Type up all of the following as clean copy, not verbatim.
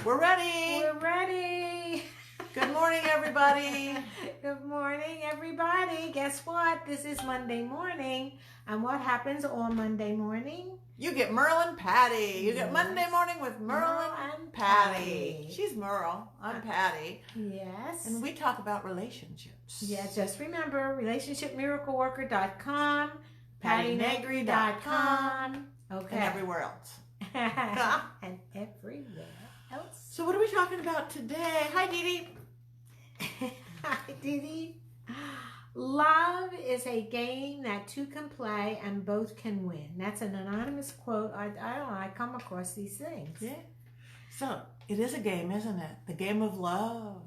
We're ready. We're ready. Good morning, everybody. Good morning, everybody. Guess what? This is Monday morning. And what happens on Monday morning? You get Merle Patti. You get Monday morning with Merle and Patti. She's Merle. I'm Patti. Yes. And we talk about relationships. Yeah, just remember, relationshipmiracleworker.com, PattiNegri.com. Okay. And everywhere else. And everywhere else. So what are we talking about today? Hi, Dee Dee. Hi, Dee Dee. Love is a game that two can play and both can win. That's an anonymous quote. I don't know. I come across these things. Yeah. So it is a game, isn't it? The game of love.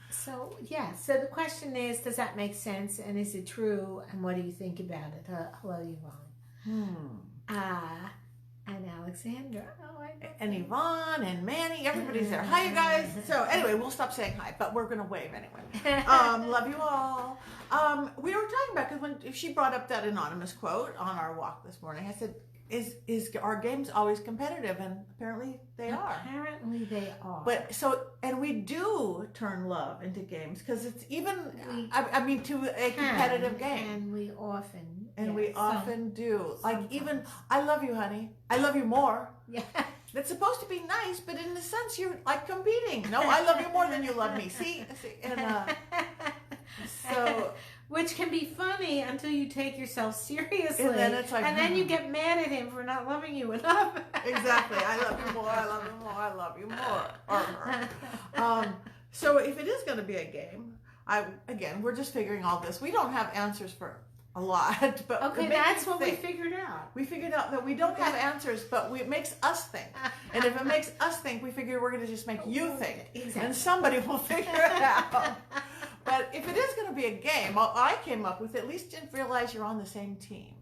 So, yeah. So the question is, does that make sense? And is it true? And what do you think about it? Hello, Yvonne. And Alexandra. Oh, and Yvonne and Manny. Everybody's there. Hi, you guys. So anyway, we'll stop saying hi, but we're going to wave anyway. Love you all. We were talking about, because when she brought up that anonymous quote on our walk this morning, I said, is our games always competitive? And apparently they are. Apparently they are. But and we do turn love into games, because it's even, to a competitive game. And we often. And we often do. Like even, I love you, honey. I love you more. Yeah. That's supposed to be nice, but in a sense, you're like competing. No, I love you more than you love me. See? And so, which can be funny until you take yourself seriously. And then it's like, and then you get mad at him for not loving you enough. Exactly. I love you more. I love you more. I love you more. Or her. So if it is going to be a game, again, we're just figuring all this. We don't have answers for a lot, but okay, that's what we figured out. We figured out that we don't have answers, but it makes us think. And if it makes us think, we figure we're going to just make you think. Exactly. And somebody will figure it out. But if it is going to be a game, I came up with, at least didn't realize you're on the same team.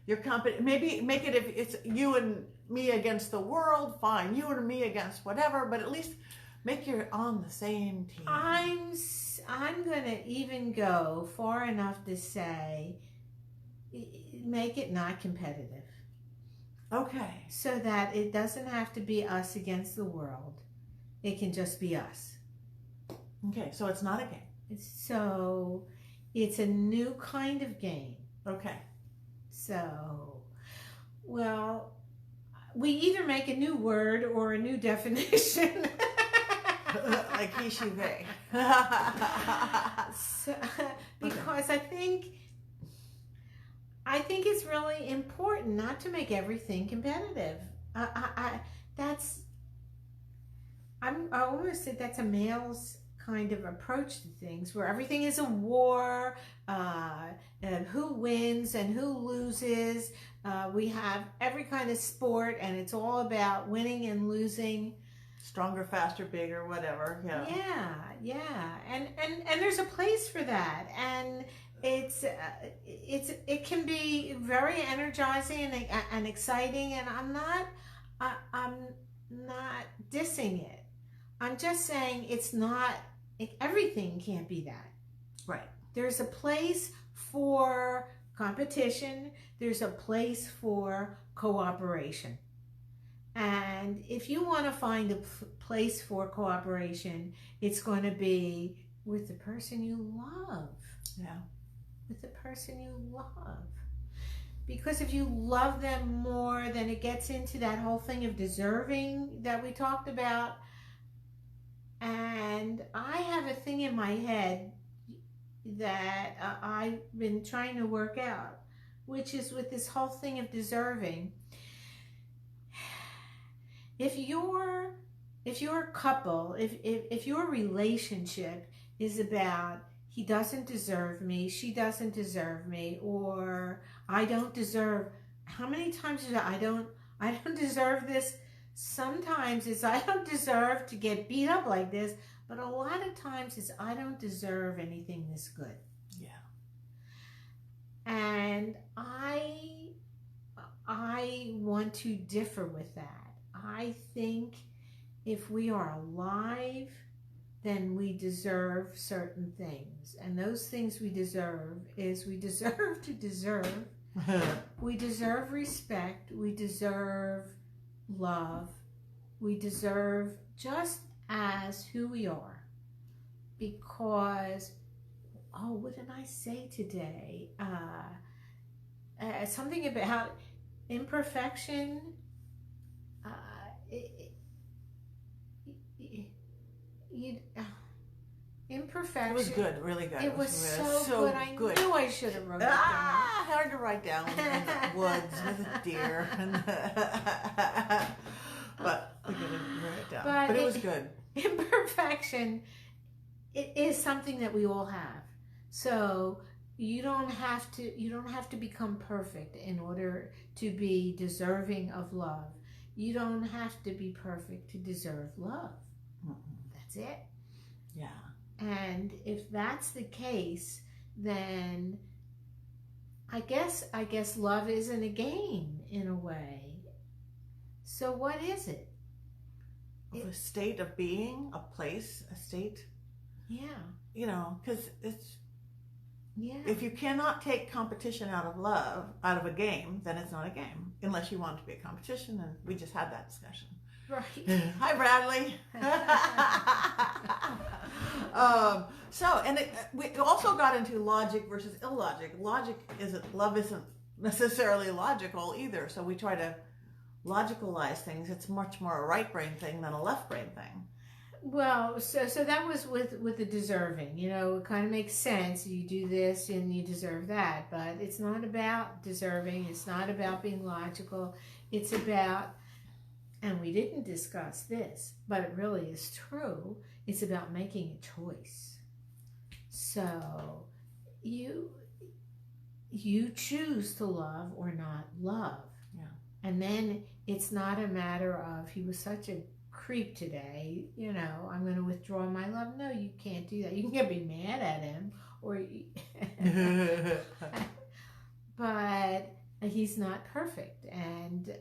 You're maybe make it, if it's you and me against the world, fine. You and me against whatever, but at least make you're on the same team. I'm going to even go far enough to say, make it not competitive. Okay. So that it doesn't have to be us against the world. It can just be us. Okay, so it's not a game. So it's a new kind of game. Okay. So, well, we either make a new word or a new definition. Like he, she, they. Because I think it's really important not to make everything competitive. I always said that's a male's kind of approach to things, where everything is a war, and who wins and who loses. We have every kind of sport, and it's all about winning and losing. Stronger, faster, bigger, whatever. Yeah. And there's a place for that, and it can be very energizing and exciting, and I'm not dissing it. I'm just saying everything can't be that. Right. There's a place for competition. There's a place for cooperation. And if you want to find a place for cooperation, it's going to be with the person you love. Yeah. With the person you love. Because if you love them more, then it gets into that whole thing of deserving that we talked about. And I have a thing in my head that I've been trying to work out, which is with this whole thing of deserving. If your couple, if your relationship is about he doesn't deserve me, she doesn't deserve me, or I don't deserve, how many times is it I don't deserve this? Sometimes it's I don't deserve to get beat up like this, but a lot of times it's I don't deserve anything this good. Yeah. And I want to differ with that. I think if we are alive, then we deserve certain things. And those things we deserve is we deserve to deserve. We deserve respect. We deserve love. We deserve just as who we are. Because, what did I say today? Something about imperfection. Imperfection. It was good, really good. It was so good. I knew I should have wrote it down. Hard to write down in the woods with a deer. But we couldn't write it down. But it was good. Imperfection, it is something that we all have. So you don't have to become perfect in order to be deserving of love. You don't have to be perfect to deserve love. That's it. Yeah. And if that's the case, then I guess love isn't a game in a way. So what is it? A state of being, a place, a state. Yeah. Because it's. Yeah. If you cannot take competition out of love, out of a game, then it's not a game. Unless you want it to be a competition, and we just had that discussion. Right. Hi, Bradley. We also got into logic versus illogic. Love isn't necessarily logical either. So we try to logicalize things. It's much more a right brain thing than a left brain thing. Well, so that was with the deserving. It kind of makes sense. You do this and you deserve that. But it's not about deserving. It's not about being logical. It's about, and we didn't discuss this, but it really is true. It's about making a choice. So you choose to love or not love. Yeah. And then it's not a matter of, he was such a creep today, I'm going to withdraw my love. No, you can't do that. You can get me mad at him, but he's not perfect, and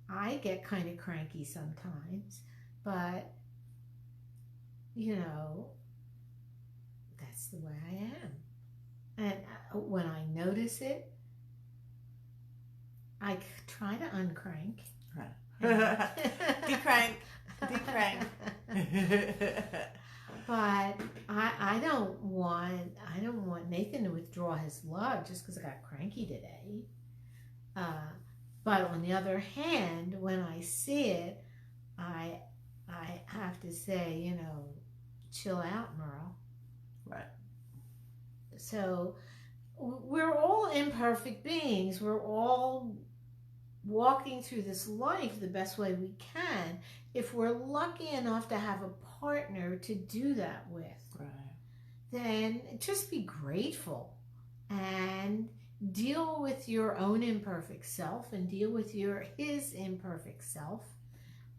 I get kind of cranky sometimes, but that's the way I am. And when I notice it, I try to uncrank. Right. Decrank. But I don't want Nathan to withdraw his love just because I got cranky today. But on the other hand, when I see it, I have to say, chill out, Merle. Right. So we're all imperfect beings. We're all walking through this life the best way we can. If we're lucky enough to have a partner to do that with, right, then just be grateful and deal with your own imperfect self and deal with his imperfect self,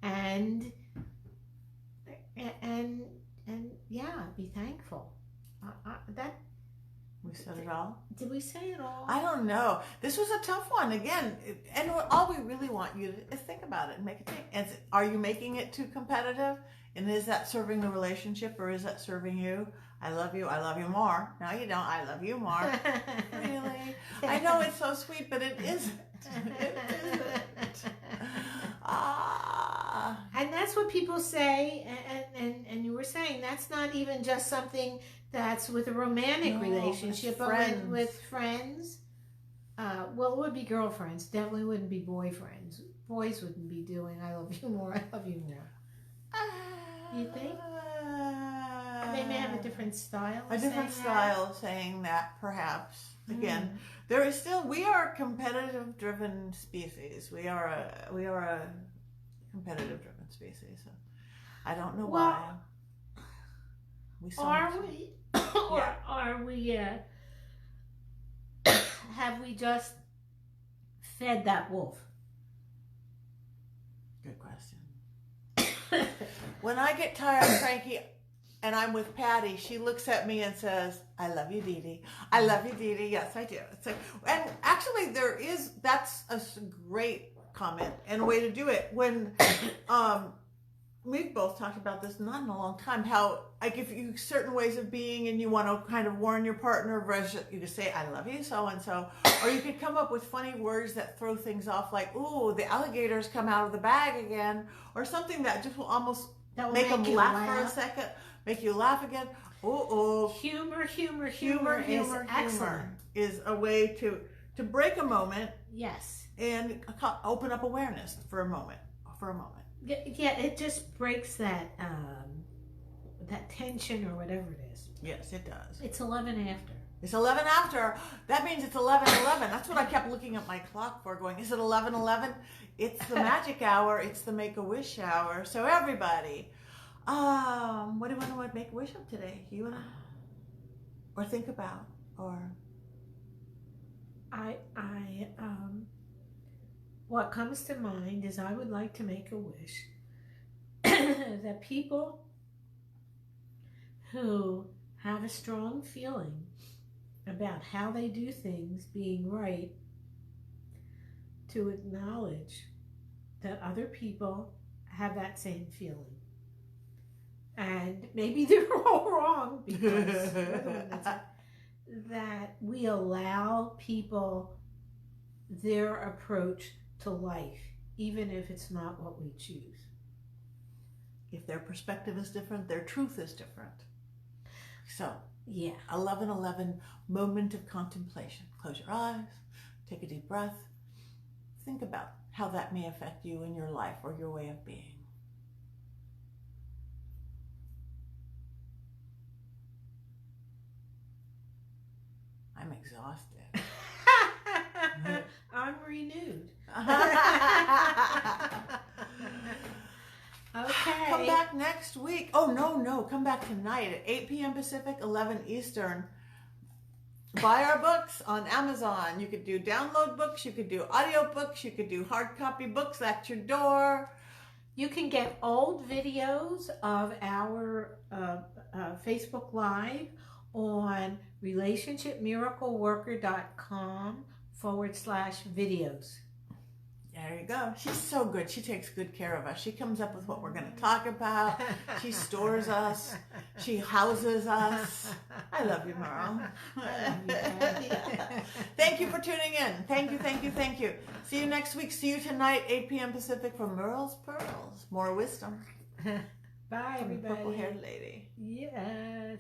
and yeah, be thankful. We said it all. Did we say it all? I don't know. This was a tough one again, and all we really want you to is think about it and make it think. Are you making it too competitive? And is that serving the relationship, or is that serving you? I love you more. No, you don't. I love you more. Really? I know it's so sweet, but it isn't. It isn't. And that's what people say, and you were saying that's not even just something that's with a romantic relationship, but with friends. Well, it would be girlfriends. Definitely wouldn't be boyfriends. Boys wouldn't be doing "I love you more, I love you more." You think? They may have a different style. A different style of saying that, perhaps. Again, there is still. We are a competitive-driven species. We are a competitive-driven species. So I don't know why. Are we? Are we? Have we just fed that wolf? Good question. When I get tired and cranky and I'm with Patty, she looks at me and says, "I love you, Dee Dee. I love you, Dee Dee." Yes, I do. And actually, that's a great comment and a way to do it. When we've both talked about this not in a long time, how like if you certain ways of being and you want to kind of warn your partner versus you just say I love you so and so, or you could come up with funny words that throw things off, like ooh, the alligators come out of the bag again, or something that just will almost make them laugh for a second, make you laugh again. Humor Excellent. Is a way to break a moment. Yes. And open up awareness for a moment. Yeah, it just breaks that that tension or whatever it is. Yes, it does. It's 11 after. It's 11 after. That means it's 11:11. That's what I kept looking at my clock for, going, is it 11:11? It's the magic hour. It's the Make-A-Wish hour. So everybody, what do you want to make a wish of today? You want to, or think about, or what comes to mind is I would like to make a wish that people who have a strong feeling about how they do things being right, to acknowledge that other people have that same feeling. And maybe they're all wrong, because that we allow people their approach to life, even if it's not what we choose. If their perspective is different, their truth is different. So, yeah. 11:11, moment of contemplation. Close your eyes, take a deep breath, think about how that may affect you in your life or your way of being. I'm exhausted. I'm renewed. Okay. Come back next week. Oh, no. Come back tonight at 8 p.m. Pacific, 11 Eastern. Buy our books on Amazon. You could do download books. You could do audio books. You could do hard copy books at your door. You can get old videos of our Facebook Live on relationshipmiracleworker.com/videos. There you go. She's so good. She takes good care of us. She comes up with what we're going to talk about. She stores us. She houses us. I love you, Merle. Thank you for tuning in. Thank you. See you next week. See you tonight, 8 p.m. Pacific, for Merle's Pearls. More wisdom. Bye, everybody. Purple-haired lady. Yes.